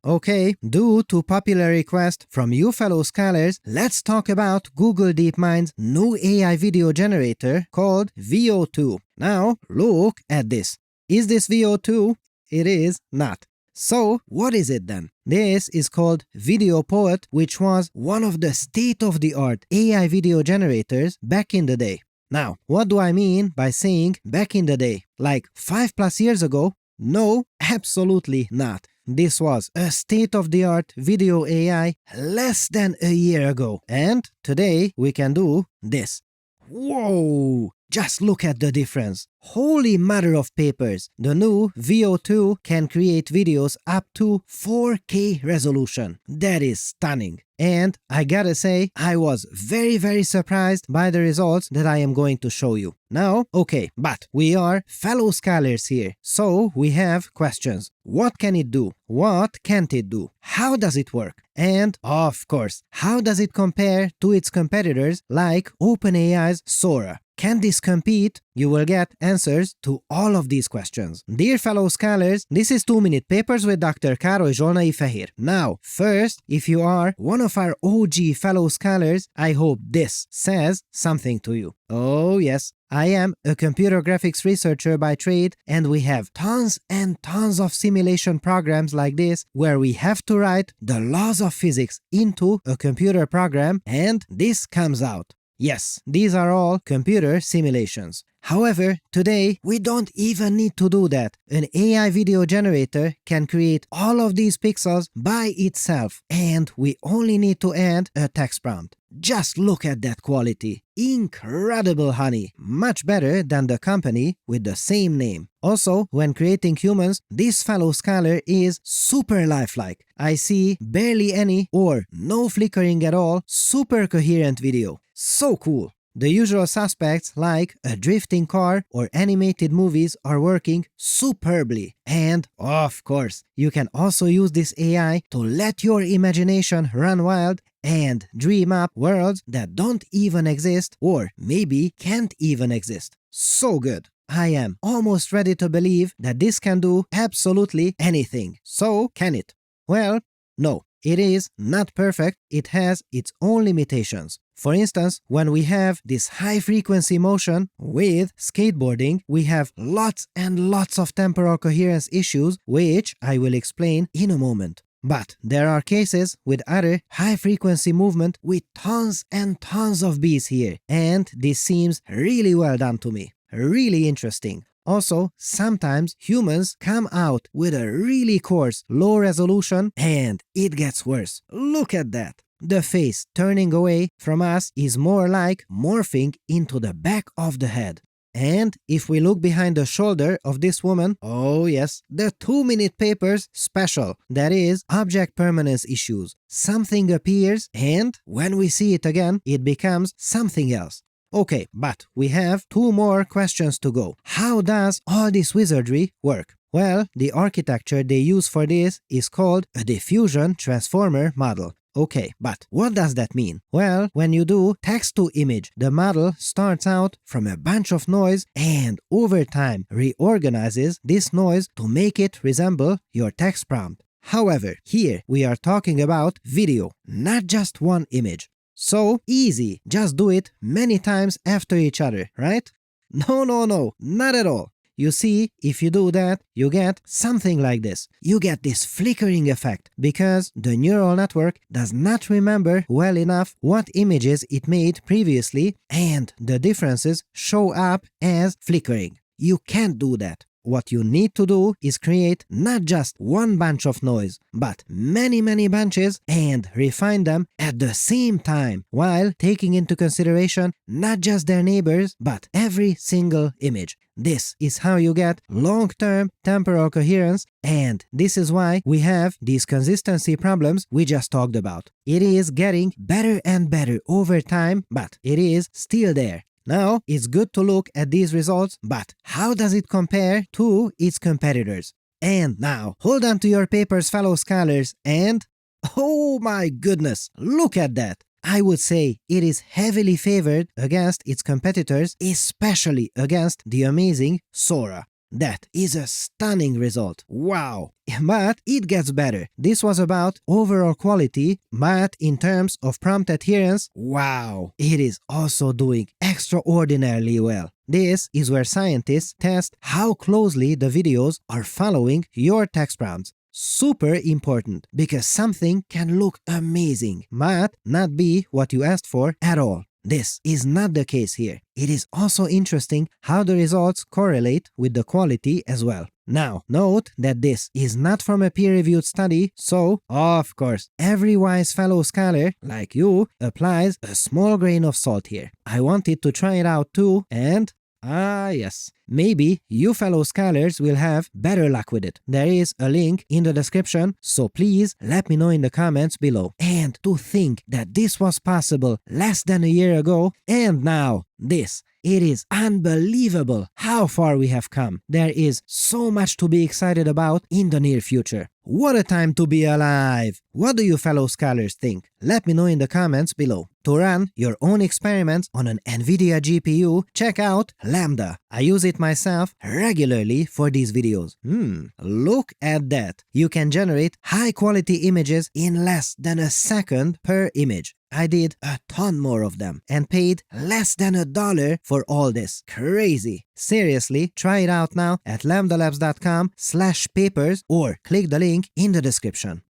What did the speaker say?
Okay, due to popular request from you fellow scholars, let's talk about Google DeepMind's new AI video generator called Veo2. Now, look at this. Is this Veo2? It is not. So, what is it then? This is called Video Poet, which was one of the state-of-the-art AI video generators back in the day. Now, what do I mean by saying back in the day? Like 5+ years ago? No, absolutely not. This was a state-of-the-art video AI less than a year ago. And today we can do this. Whoa! Just look at the difference. Holy mother of papers! The new Veo2 can create videos up to 4K resolution. That is stunning. And I gotta say, I was very surprised by the results that I am going to show you. Now, okay, but we are fellow scholars here, so we have questions. What can it do? What can't it do? How does it work? And, of course, how does it compare to its competitors like OpenAI's Sora? Can this compete? You will get answers to all of these questions. Dear fellow scholars, this is 2-minute papers with Dr. Károly Zsolnai Fehér. Now, first, if you are one of our OG fellow scholars, I hope this says something to you. Oh yes, I am a computer graphics researcher by trade, and we have tons and tons of simulation programs like this where we have to write the laws of physics into a computer program, and this comes out. Yes, these are all computer simulations. However, today we don't even need to do that. An AI video generator can create all of these pixels by itself, and we only need to add a text prompt. Just look at that quality. Incredible, honey. Much better than the company with the same name. Also, when creating humans, this fellow scholar is super lifelike. I see barely any or no flickering at all, super coherent video. So cool. The usual suspects like a drifting car or animated movies are working superbly. And, of course, you can also use this AI to let your imagination run wild and dream up worlds that don't even exist or maybe can't even exist. So good. I am almost ready to believe that this can do absolutely anything. So, can it? Well, no. It is not perfect, it has its own limitations. For instance, when we have this high-frequency motion with skateboarding, we have lots and lots of temporal coherence issues, which I will explain in a moment. But there are cases with other high-frequency movement with tons and tons of beats here, and this seems really well done to me. Really interesting. Also, sometimes humans come out with a really coarse, low resolution, and it gets worse. Look at that. The face turning away from us is more like morphing into the back of the head. And if we look behind the shoulder of this woman, oh yes, the 2-minute papers special, that is, object permanence issues. Something appears, and when we see it again, it becomes something else. Okay, but we have 2 more questions to go. How does all this wizardry work? Well, the architecture they use for this is called a diffusion transformer model. Okay, but what does that mean? Well, when you do text-to-image, the model starts out from a bunch of noise and over time reorganizes this noise to make it resemble your text prompt. However, here we are talking about video, not just one image. So easy, just do it many times after each other, right? No, not at all. You see, if you do that, you get something like this. You get this flickering effect because the neural network does not remember well enough what images it made previously, and the differences show up as flickering. You can't do that. What you need to do is create not just one bunch of noise, but many bunches and refine them at the same time while taking into consideration not just their neighbors, but every single image. This is how you get long-term temporal coherence, and this is why we have these consistency problems we just talked about. It is getting better and better over time, but it is still there. Now, it's good to look at these results, but how does it compare to its competitors? And now, hold on to your papers, fellow scholars, and oh my goodness, look at that! I would say it is heavily favored against its competitors, especially against the amazing Sora. That is a stunning result. Wow! But it gets better. This was about overall quality, but in terms of prompt adherence, wow! It is also doing extraordinarily well. This is where scientists test how closely the videos are following your text prompts. Super important, because something can look amazing, but not be what you asked for at all. This is not the case here. It is also interesting how the results correlate with the quality as well. Now, note that this is not from a peer-reviewed study, so, of course, every wise fellow scholar, like you, applies a small grain of salt here. I wanted to try it out too, and yes. Maybe you fellow scholars will have better luck with it. There is a link in the description, so please let me know in the comments below. And to think that this was possible less than a year ago, and now this. It is unbelievable how far we have come. There is so much to be excited about in the near future. What a time to be alive! What do you fellow scholars think? Let me know in the comments below. To run your own experiments on an NVIDIA GPU, check out Lambda. I use it myself regularly for these videos. Look at that. You can generate high-quality images in less than a second per image. I did a ton more of them and paid less than $1 for all this. Crazy. Seriously, try it out now at lambdalabs.com/papers or click the link in the description.